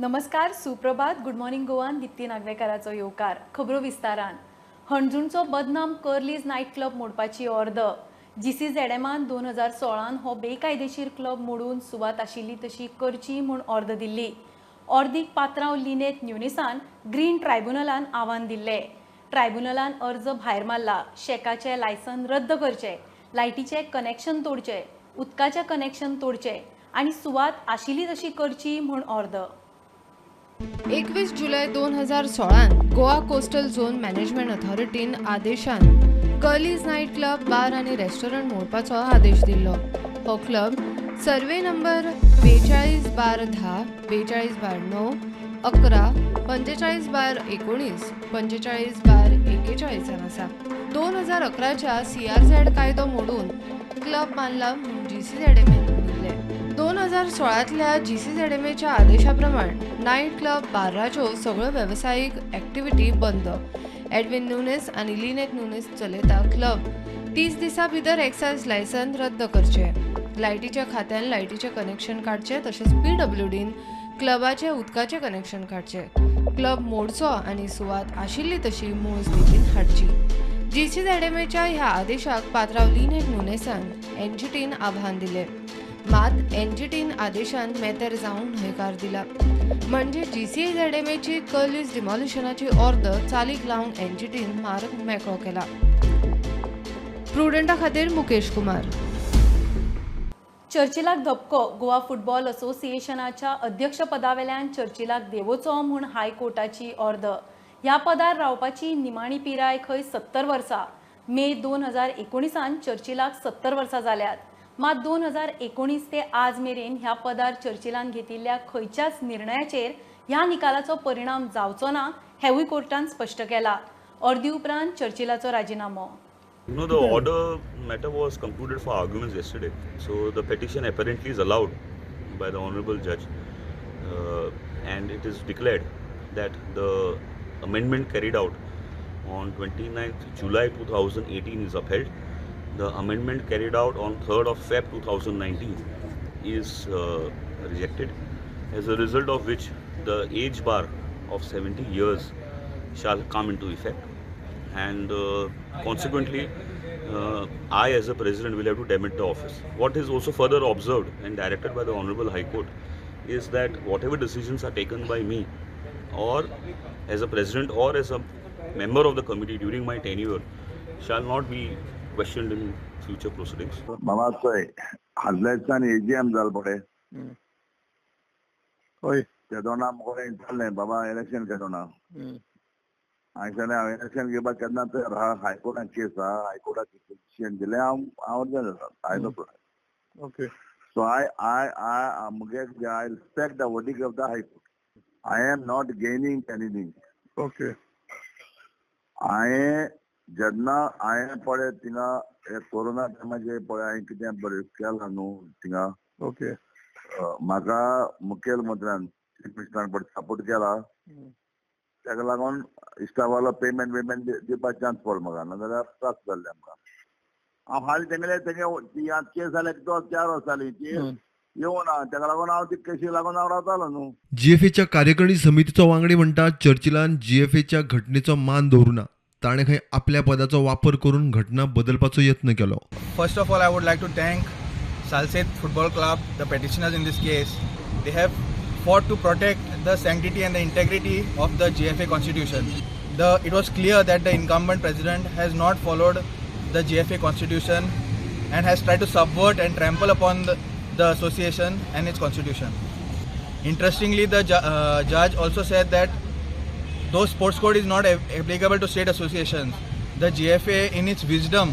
नमस्कार, सुप्रभात, good morning गोवान. दिप्ती नागवेकाराचो येवकार. खबरो विस्तारान. हणजूणचो बदनाम कर्लीज नायट क्लब मोडपाची ऑर्द. GCZMान 2016 हो बेकायदेशीर क्लब मोडून सुवात आशिल्ली तशी करची म्हूण ऑर्द दिल्ली. ऑर्दीक पात्रांव लिनेत न्युनिसान ग्रीन ट्रायब्युनलान आव्हान दिल्ले. ट्रायब्युनलान अर्ज भायर मारला. शेकाचें लायसन रद्द करचें, लायटीचें कनेक्शन तोडचें, उदकाचें कनेक्शन तोडचें आनी सुवात आशिल्ली तशी करची म्हूण ऑर्द. 21 जुलै 2016 गोवा कोस्टल झोन मॅनेजमेंट अथॉरिटीन आदेशान कर्लीज नायट क्लब बार आनी रेस्टॉरंट मोडपाचो आदेश दिल्लो. हो क्लब सर्वे नंबर 42/10, 42/9, 11, 45/19, 45/41 आसा. 2011च्या CRZ कायदो मोडून क्लब बांदला म्हूण GCZMAन दिल्ले. 2016तल्या GCZMAच्या आदेशाप्रमाण नायट क्लब बाराच्यो सगळ्यो वेवसायीक ॲक्टिव्हिटी बंद. एडविन न्यूनेस आनी लिनेट न्यूनेस चलयता क्लब 30 दिसां भितर एक्सायज लायसन रद्द करचे, लायटीच्या खात्यान लायटीचें कनेक्शन काडचें, तशेंच PWDन क्लबाचें उदकाचें कनेक्शन काडचें, क्लब मोडचो आनी सुवात आशिल्ली तशी मूळ स्थितीन हाडची. GCZMAच्या ह्या आदेशाक पात्रांव लिनेट न्यूनेसान NGTन आव्हान दिलें. मात NGTन आदेशान मेतेर जावन न्हयकार दिला. म्हणजे GCZMAची कर्लीज डिमॉलिशनाची ऑर्द चालीक लावन NGTन मार्ग मेकळो केला. प्रुडंटा खातीर मुकेश कुमार. चर्चिलाक धपको. गोवा फुटबॉल असोसिएशनाच्या अध्यक्षपदावेल्यान चर्चिलाक देंवोचो म्हूण हायकोर्टाची ऑर्द. ह्या पदार रावपाची निमाणी पिराय खंय 70 वर्सां. मे 2019 चर्चिलाक 70 वर्सां जाल्यात. मात 2019 ते आज मेरेन ह्या पदार चर्चिलान घेतिल्ल्या खंयच्याच निर्णयाचेर ह्या निकालाचो परिणाम जावचो ना हेवूय कोर्टान स्पश्ट केला. ऑर्दी उपरांत चर्चिलाचो राजिनामो. No, the order matter was concluded for arguments yesterday. So the petition apparently is allowed by the Honorable Judge, and it is declared that the amendment carried out on 29th July 2018 is upheld. The amendment carried out on 3rd of Feb 2019 is rejected, as a result of which the age bar of 70 years shall come into effect. And consequently, I as a president will have to demit the office. What is also further observed and directed by the Honorable High Court is that whatever decisions are taken by me or as a president or as a member of the committee during my tenure shall not be questioned in future proceedings. मामा चोय हाजल्याच्यान AGM जाल पडे होय केदोना मोरे इंटरले बाबा election केदोना आयसले हांव election घेवपाक केन्ना तर हायकोर्टान केस आहा हायकोर्टाक डिसिजन दिलें हांव अर्ज आयलो ओके सो I मुगे I respect the verdict of the High Court. I am not gaining anything. Okay हांवें जेन्ना हांवें पळय थिंगा कोरोना टायमाचेर पळय हांवें कितें बरें केलां न्हू थिंगा ओके म्हाका मुखेलमंत्र्यान चीफ मिनिस्टरान बरें सपोर्ट केला. ताका लागून इस्टावालो पेमेंट दिवपाक चान्स पडलो म्हाका नाजाल्यार त्रास जाल्ले आमकां. हांव हालीं तेंगेले ती आतां केस जाल्या 4 वर्सां जालीं ती येवना ताका लागून हांव ती केसी लागून हांव रावतालो न्हू. GFAच्या कार्यकारिणी समितीचो वांगडी म्हणटा चर्चिलान GFAच्या घटनेचो मान दवरुना. ताणें खंय आपल्या पदाचो वापर करून घटना बदलपाचो यत्न केलो. First of all, I would like to thank Salset Football Club, the petitioners in this case. They have fought to protect the sanctity and the integrity of the GFA constitution. It was clear that the incumbent president has not followed the GFA constitution and has tried to subvert and trample upon the association and its constitution. Interestingly, the judge also said that though sports code is not applicable to state associations, the GFA in its wisdom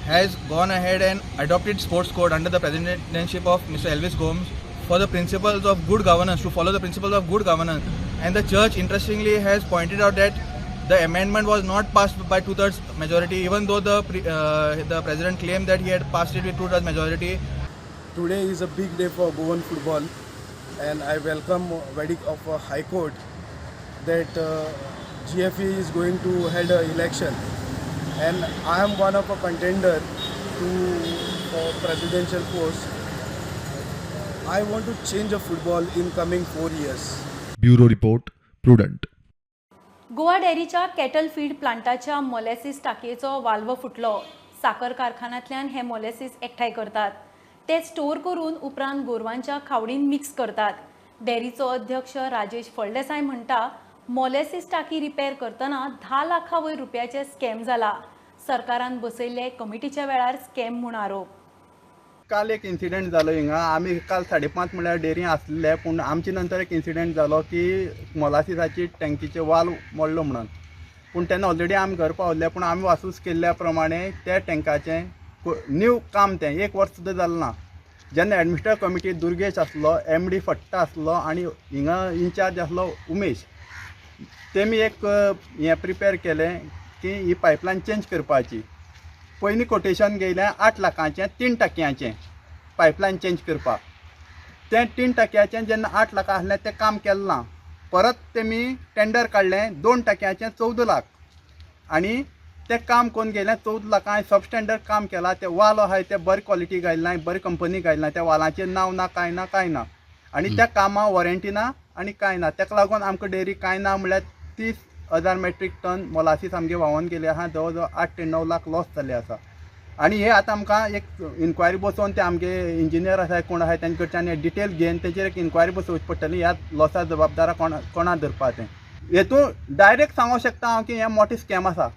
has gone ahead and adopted sports code under the presidentship of Mr. Elvis Gomes for the principles of good governance, to follow the principles of good governance. And the church interestingly has pointed out that the amendment was not passed by 2/3 majority, even though the president claimed that he had passed it with 2/3 majority. Today is a big day for Goan football, and I welcome verdict of a High Court that GFA is going to hold an election, and I am one of a contender for presidential post. I want to change a football in coming 4 years. Bureau report Prudent. Goa डेअरीच्या cattle feed प्लांटाच्या molasses टाकयेचो valve फुटलो. साखर कारखान्यांतल्यान हे molasses एकठांय करतात. ते store करून उपरांत गोरवांच्या खावडीन मिक्स करतात. डेअरीचो अध्यक्ष राजेश फळदेसाय म्हणटा, मोलॅसिस टाकी रिपेर करतना 10 लाखां वयर रुपयाचे स्कॅम जाला. सरकारान बसयल्ले कमिटीच्या वेळार स्कॅम म्हूण आरोप. काल एक इन्सिडेंट जालो हिंगा. आमी काल 5:30 म्हळ्यार डेअरी आसले, पूण आमचे नंतर एक इन्सिडेंट जालो की मोलासिसाची टँकीचे वाल्व मोडलो म्हणून. पूण तेन्ना ऑलरेडी आमी घर पावल्ले, पूण आमी वासूस केल्ल्या प्रमाणे त्या टँकाचें न्यू काम तें 1 वर्स सुद्दां जालें ना. जेन्ना एडमिनिस्ट्रेटर कमिटी दुर्गेश आसलो, MD फट्टा आसलो आनी हिंगा इन्चार्ज आसलो उमेश, तेमी एक हें प्रिपेर केलें की ही पायपलायन चेंज करपाची. पयलीं कोटेशन घेयलें 8 लाखांचें 3 टाकयांचें पायपलायन चेंज करपाक. तें 3 टाकयांचें जेन्ना 8 लाख आसलें तें काम केलें ना. परत तेमी टेंडर काडलें 2 टाकयांचें 14 लाख आनी तें काम कोन्न गेलें 14 लाखां. सबस्टँडर्ड काम केलां. ते वाल आहाय ते बरी क्वॉलिटी घायले ना, बरी कंपनी घायले ना. त्या वालाचेर नांव ना, कांय ना आनी त्या कामां वॉरंटी ना आनी कांय ना. तेका लागून आमकां डेअरी कांय ना म्हळ्यार 30,000 मेट्रीक टन मोलासीस आमगे व्हांवून गेले आहा. जवळ जवळ 8 ते 9 लाख लॉस जाल्ले आसा. आनी हे आतां आमकां एक इन्क्वायरी बसोवन ते आमगे इंजिनियर आसाय कोण आहाय तेंचे कडच्यान हे डिटेल घेवन तेचेर एक इन्क्वायरी बसोवची पडटली. ह्या लॉसा जबाबदार कोणा धरपा तें. हेतून डायरेक्ट सांगूंक शकता हांव की हें मोठें स्कॅम आसा.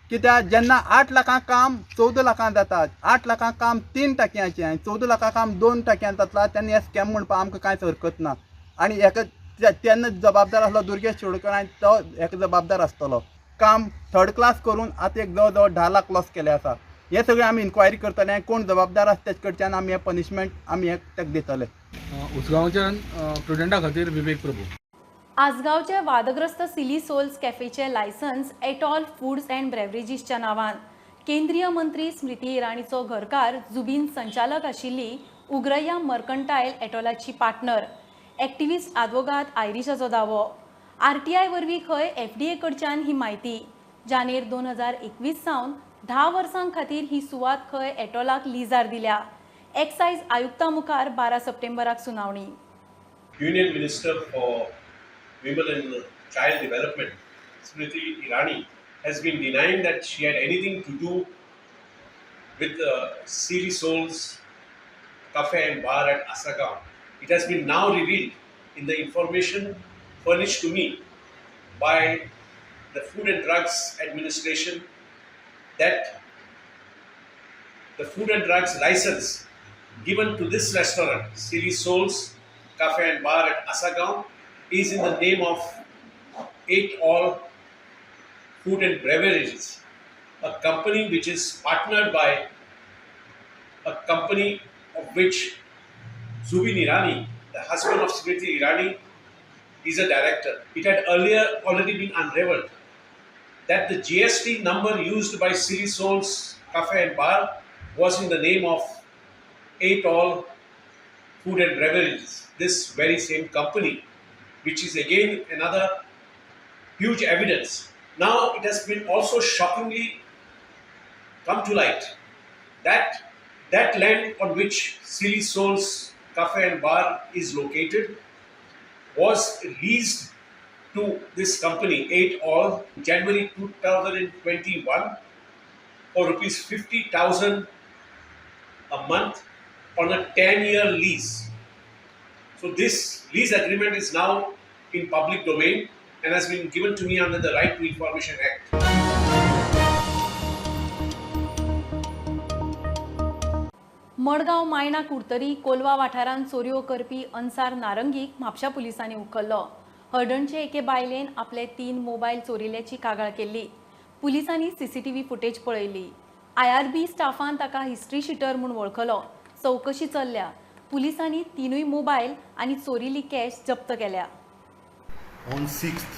कित्याक जेन्ना 8 लाखां काम 14 लाखां जाता, 8 लाखां काम 3 टाकयांचें आनी 14 लाखां काम 2 टाकयांत जातला, तेन्ना हे स्कॅम म्हणपाक आमकां कांयच हरकत ना. आनी हेका तेन्ना जबाबदार आसलो दुर्गेश चोडकर आनी तो हेका जबाबदार आसतलो. काम 3rd क्लास करून आतां एक जवळ जवळ 10 लाख लॉस केले आसा. हे सगळें आमी इन्क्वायरी करतले. कोण जबाबदार आसा तेचे कडच्यान आमी हे पनिशमेंट आमी हे तेका दितले. उसगांवच्यान प्रुडंटा खातीर विवेक प्रभू. आसगांवचे वादग्रस्त सिली सोल्स कॅफेचे लायसन्स एटॉल फूड्स अँड ब्रेवरेजीसच्या नांवान केंद्रीय मंत्री स्मृती इराणीचो घरकार जुबीन संचालक आशिल्ली उग्रया मर्कंटायल एटॉलाची पार्टनर एक्टिव्हिस्ट आदवोगाद आयरिशाचो दावो. RTI वरवीं खंय FDA कडच्यान ही म्हायती. जानेर 2021 सावन 10 वर्सां खातीर ही सुवात खंय एटॉलाक लिजार दिल्या. एक्सायज आयुक्ता मुखार 12 सप्टेंबराक सुनावणी. Union Minister for Women and Child Development, Smriti Irani, has been denying that she had anything to do with Silly Souls Cafe and Bar at Asagaon. It has been now revealed in the information furnished to me by the Food and Drugs Administration that the food and drugs license given to this restaurant, Silly Souls Cafe and Bar at Asagaon, is in the name of 8 All Food and Beverages, a company which is partnered by a company of which Zubin Irani, the husband of Smriti Irani, is a director. It had earlier already been unraveled that the GST number used by Silly Souls Cafe and Bar was in the name of 8 All Food and Beverages, this very same company, which is again another huge evidence. Now it has been also shockingly come to light that that land on which Silly Souls Cafe and Bar is located was leased to this company 8 All January 2021 for rupees 50,000 a month on a 10-year lease. So this lease agreement is now in public domain and has been given to me under the Right to Information Act. Madgaon मायणा कुर्तरी Kolwa वाठारांत चोरयो करपी अन्सार नारंगीक म्हापशा पुलिसांनी उखल्लो. हळदणचे एके बायलेन आपले 3 mobile चोरिल्ल्याची कागाळ केल्ली. पुलिसांनी CCTV footage पळयली. IRB स्टाफान ताका हिस्ट्री शीटर म्हूण वळखलो. चवकशी चल्ल्या. पुलिसांनी 3 मोबायल आनी चोरिल्ली कॅश जप्त केल्या. On 6th,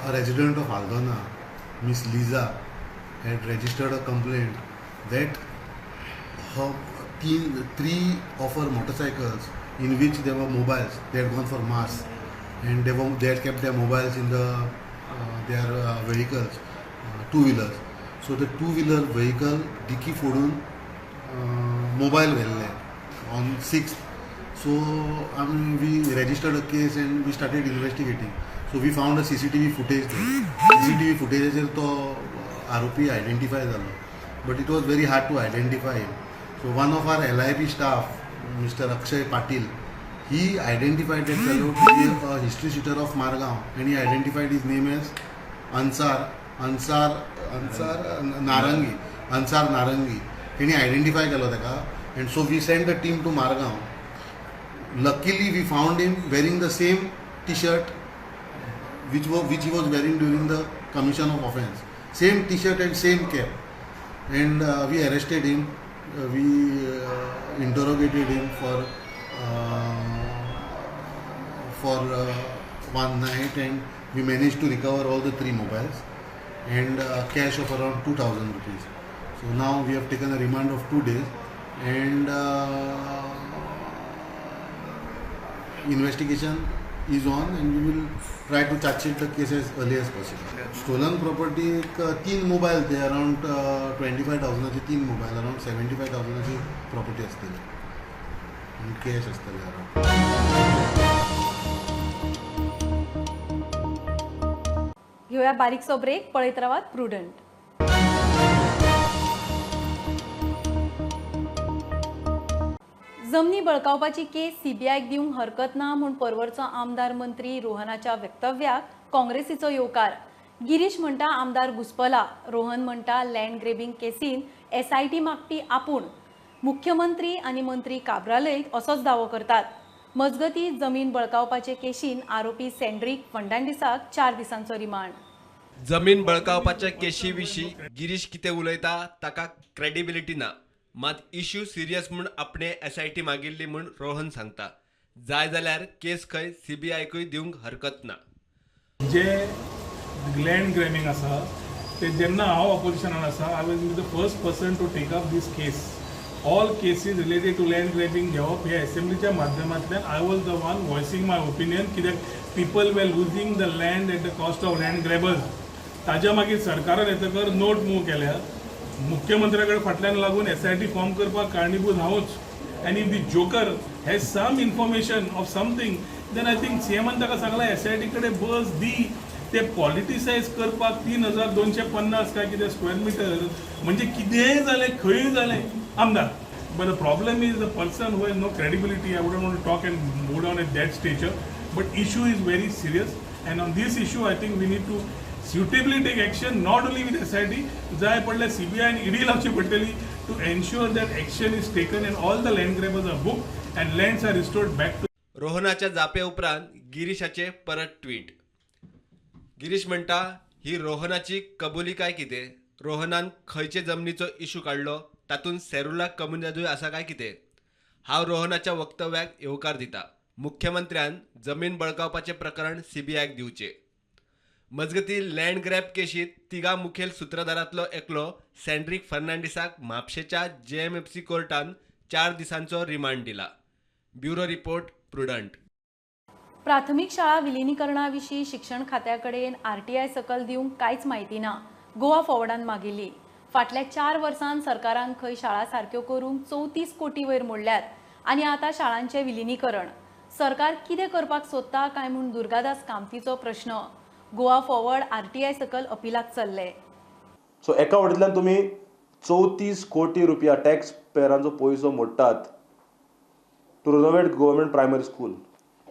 a resident of Aldona, Miss Lisa, had registered a complaint that three of her motorcycles, in which there were mobiles, they had gone for mass, and they had kept their mobiles in their vehicles, two-wheelers. So the two-wheeler vehicle dicky फोडून mobile व्हेल्ले on 6th So we registered a case and we started investigating. So we found a CCTV footage there. CCTV footage तो आरोपी identify झालो, but it was very hard to identify him. So one of our LIP staff, Mr. Akshay Patil, he identified that fellow to be a history shooter of Margaon, and he identified his name as Ansar Narangi. He identified केलो तेका, and so we sent the team to Margaon. Luckily, we found him wearing the same T-shirt which he was wearing during the commission of offence. Same T-shirt and same cap. And we arrested him. We interrogated him for one night, and we managed to recover all the 3 mobiles and cash of around 2,000 rupees. So now we have taken a remand of 2 days, and investigation is on, and we will try to charge sheet the case as early as possible. Stolen property, 3 mobile थे, around 25,000 3 mobile, around 75,000 property असतली, and cash असतले around. घेऊया बारीकसो break, पळयत रावात prudent. जमनी बळकावपाची केस सीबीआयक दिवंक हरकत ना म्हूण परवरचो आमदार मंत्री रोहनाच्या वक्तव्याक काँग्रेसीचो येवकार. गिरीश म्हणटा आमदार घुस्पला, रोहन म्हणटा लँड ग्रेबिंग केसीन SIT मागपी आपूण. मुख्यमंत्री आनी मंत्री काब्रालय असोच दावो करतात. मजगती जमीन बळकावपाचे केशीन आरोपी सेंड्रीक फर्नांडिसाक 4 दिसांचो रिमांड. जमीन बळकावपाच्या केशी विशीं गिरीश कितें उलयता ताका क्रेडिबिलिटी ना, मात इश्यू सिरियस म्हूण आपणे SIT मागिल्ली म्हूण रोहन सांगता. जाय जाल्यार केस खंय CBIकूय दिवंक हरकत ना. जे लँड ग्रॅबिंग आसा ते जेन्ना हांव ऑपोजिशनान आसा, I was the first person to take up this case. All cases related to land grabbing घेवप हे असेंब्लीच्या माध्यमांतल्यान I was the one voicing my opinion, कित्याक people we losing the land at the cost of land grabbers. ताज्या मागीर सरकारान येतकर note move केल्या. मुख्यमंत्र्या कडेन फाटल्यान लागून SIT फॉर्म करपाक कारणीभूत हांवूच. And if the joker has some information of something, then I think CMन ताका सांगला SIT कडेन बस दी. ते पॉलिटिसायज करपाक 3,250 काय कितें स्क्वेअर मिटर म्हणजे कितेंय जालें, खंय जालें आमदार. But the problem is the person who has no credibility. I wouldn't want to talk and move down at that स्टेजर, but issue is very serious, and on this issue I think we need to suitably take action, not only with SIT, जाय पडल्यार CBI and ED लावची पडटली to ensure that action is taken and all the land grabbers are booked and lands are restored back to. रोहनाच्या जापे उपरांत गिरीशाचे परत tweet. Girish म्हणटा ही रोहनाची कबुली काय कितें? रोहनान खंयचे जमनीचो इश्यू काडलो, तातूंत सेरुला कम्युनिटीय आसा काय कितें? हांव रोहनाच्या वक्तव्याक येवकार दिता. मुख्यमंत्र्यान जमीन बळकावपाचें प्रकरण CBIक दिवचें. मजगती लँड ग्रॅब केशीत 3 मुखेल सूत्रधारांतलो एकलो सेंड्रीक फर्नांडिसाक म्हापशेच्या JMFC कोर्टान 4 दिसांचो रिमांड दिला. Bureau report, prudent. प्राथमीक शाळा विलिनीकरणा विशीं शिक्षण खात्या कडेन RTI सकल दिवंक कांयच म्हायती ना, गोवा फॉर्वर्डान मागिल्ली. फाटल्या 4 वर्सांत सरकारान खंय शाळा सारक्यो करूंक 34 कोटी वयर मोडल्यात आनी आतां शाळांचें विलिनीकरण. सरकार कितें करपाक सोदता काय म्हूण दुर्गादास कामतीचो प्रश्न. गोवा फॉरवर्ड RTI सकल अपिलाक चल्ले. सो एका वटेंतल्यान तुमी 34 कोटी रुपया टॅक्स पेयरांचो पयसो मोडटात to renovate government primary school.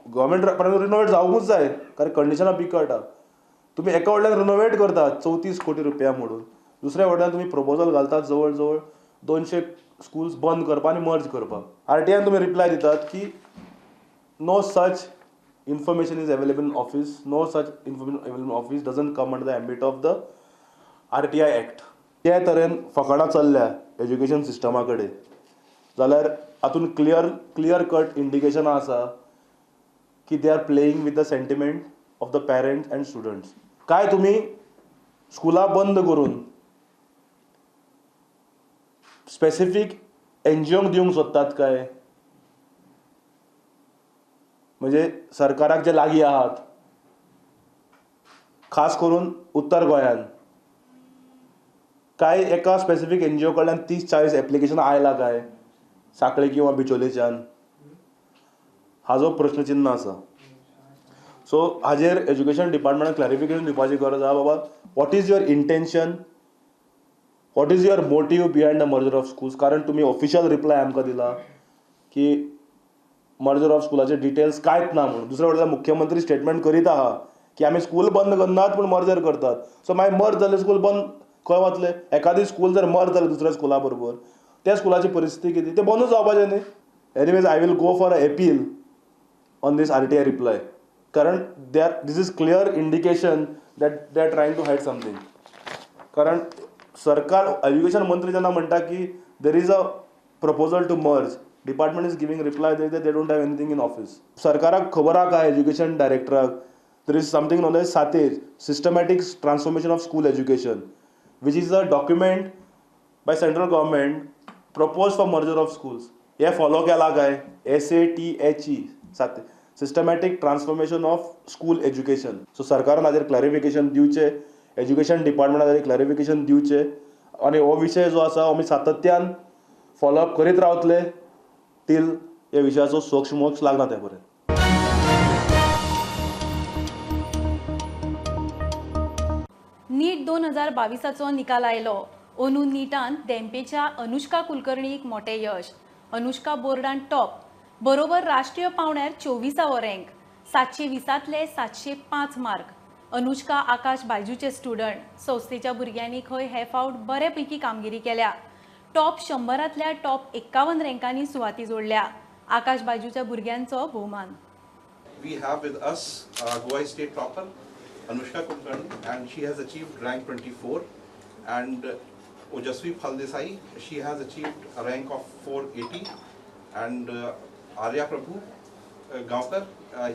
Government primary renovate जावंकूच जाय, कारण कंडिशनां बिकळटा. तुमी एका वटेंतल्यान रिनोवेट करतात 34 कोटी रुपया मोडून, दुसऱ्या वटेन तुमी प्रपोजल घालतात जवळ जवळ 200 स्कूल्स बंद करपाक आनी मर्ज करपाक. RTIन तुमी रिप्लाय दितात की no such information is available in office, no such information available in office doesn't come under the ambit of the RTI Act. त्या तरेन फकाणां चल्ल्या एज्युकेशन सिस्टमा कडेन, जाल्यार हातून क्लियर कट इंडिकेशनां आसा की they are playing with the sentiment of the parents and students. काय तुमी स्कुलां बंद करून स्पेसिफीक NGOंक दिवंक सोदतात काय? म्हणजे सरकाराक जे लागीं आहात, खास करून उत्तर गोंयान, काय एका स्पेसिफीक NGO कडल्यान 30-40 एप्लिकेशनां आयला काय, साखळे किंवा बिचोलेच्यान? हाजो प्रश्नचिन्ह आसा. सो हाजेर एज्युकेशन डिपार्टमेंटान क्लॅरिफिकेशन दिवपाची गरज आहा. बाबा what is your intention, what is your motive behind the merger of schools. कारण तुमी ऑफिशियल रिप्लाय आमकां दिला की मर्जर ऑफ स्कुलाचे डिटेल्स कांयच ना म्हणून. दुसऱ्या वटेन मुख्यमंत्री स्टेटमेंट करीत आहा की आमी स्कूल बंद करनात पूण मर्जर करतात. सो मागीर मर्ज जाले स्कूल बंद खंय वतले. एखादी स्कूल जर मर्ज जालें दुसऱ्या स्कुला बरोबर त्या स्कुलाची परिस्थिती कितें, तें बंदूच जावपाचें न्ही. Anyways I will go for a appeal on this RTI reply. कारण this is clear indication that they are trying to hide something. कारण सरकार एज्युकेशन मंत्री जेन्ना म्हणटा की there is a proposal to merge, department is giving reply they don't have anything in office. सरकाराक खबर आहा काय एज्युकेशन डायरेक्टराक there is something known as SATEJ, systematic transformation of school education, which is a document by central government proposed for merger of schools. हे follow केला काय SATHE, systematic transformation of school education. So सरकारान हाजेर clarification दिवचे, education डिपार्टमेंटान हाजेर clarification दिवचे आनी हो विशय जो आसा आमी सातत्यान फॉलोअप करीत रावतले टील ह्या विशयाचो सोक्ष मोक्ष लागना ते पर्यंत. नीट 2022 निकाल आयलो. अंदू नीटान देंपेच्या अनुष्का कुलकर्णीक मोठे यश. अनुष्का बोर्डान टॉप, बरोबर राष्ट्रीय पावण्यार 24वो रँक, 720तले 705 मार्क. अनुष्का आकाश बायजूचे स्टुडंट. संस्थेच्या भुरग्यांनी खंय हे फावट बऱ्यापैकी कामगिरी केल्या. टॉप 100तल्या टॉप 51 रँकांनी सुवाती जोडल्या. आकाश बायजूच्या भुरग्यांचो भोवमान. We have with us Goa State topper Anushka Kulkarni, and she has achieved rank 24, and Ojasvi Phaldesai, she has achieved a rank of 480, and Arya Prabhu Gaonkar,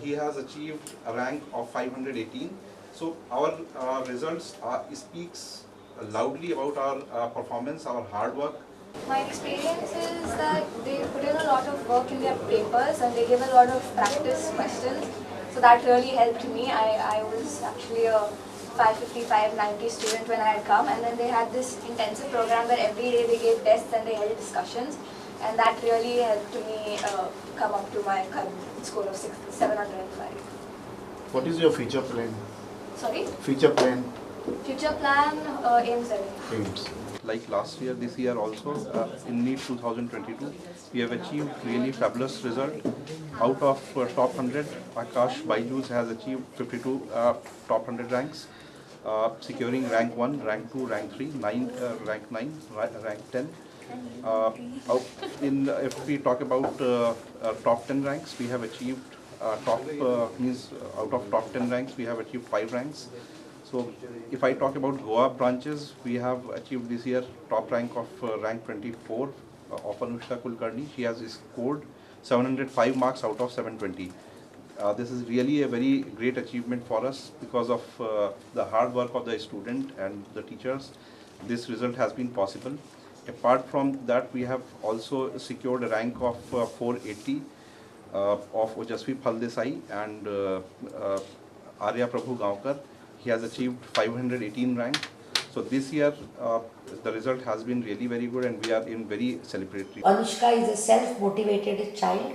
he has achieved a rank of 518. So our results speaks loudly about our performance, our hard work. My experience is that they put in a lot of work in their papers and they give a lot of practice questions. So that really helped me. I was actually a 550, 590 student when I had come, and then they had this intensive program where every day they gave tests and they held discussions, and that really helped me come up to my current score of 705. What is your future plan? Sorry? Future plan? Future plan, AIMS. AIMS. Like last year, this year also, in NEET 2022, we have achieved really fabulous result. Out of top 100, Akash Baijus has achieved 52 top 100 ranks, securing rank 1, rank 2, rank 3, rank 9, rank 10. If we talk about top 10 ranks, we have achieved out of top 10 ranks, we have achieved 5 ranks. So if I talk about Goa branches, we have achieved this year top rank of rank 24 of Anushka Kulkarni. She has scored 705 marks out of 720. This is really a very great achievement for us because of the hard work of the student and the teachers. This result has been possible. Apart from that, we have also secured a rank of 480 of Ojasvi Phaldesai and Arya Prabhu Gaonkar. He has achieved 518 rank. So this year the result has been really very good and we are in very celebratory. Anushka is a self-motivated child.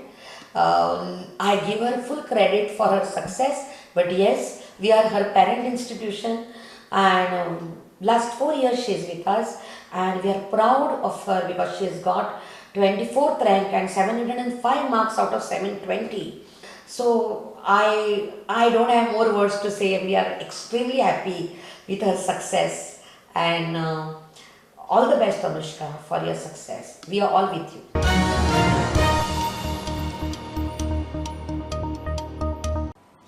I give her full credit for her success, but yes, we are her parent institution, and last 4 years she is with us and we are proud of her because she has got 24th rank and 705 marks out of 720. So I don't have more words to say. We are extremely happy with her success, and all the best, Anushka, for your success. We are all with you.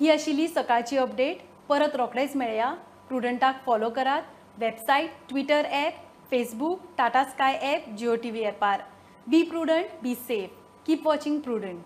ही आशिल्ली सकाळची update. परत रोखडेच मेळया. प्रुडंटाक follow करात. Website, Twitter app, Facebook, Tata Sky app, Jio TV ॲपार. Be Prudent, be safe. Keep watching prudent.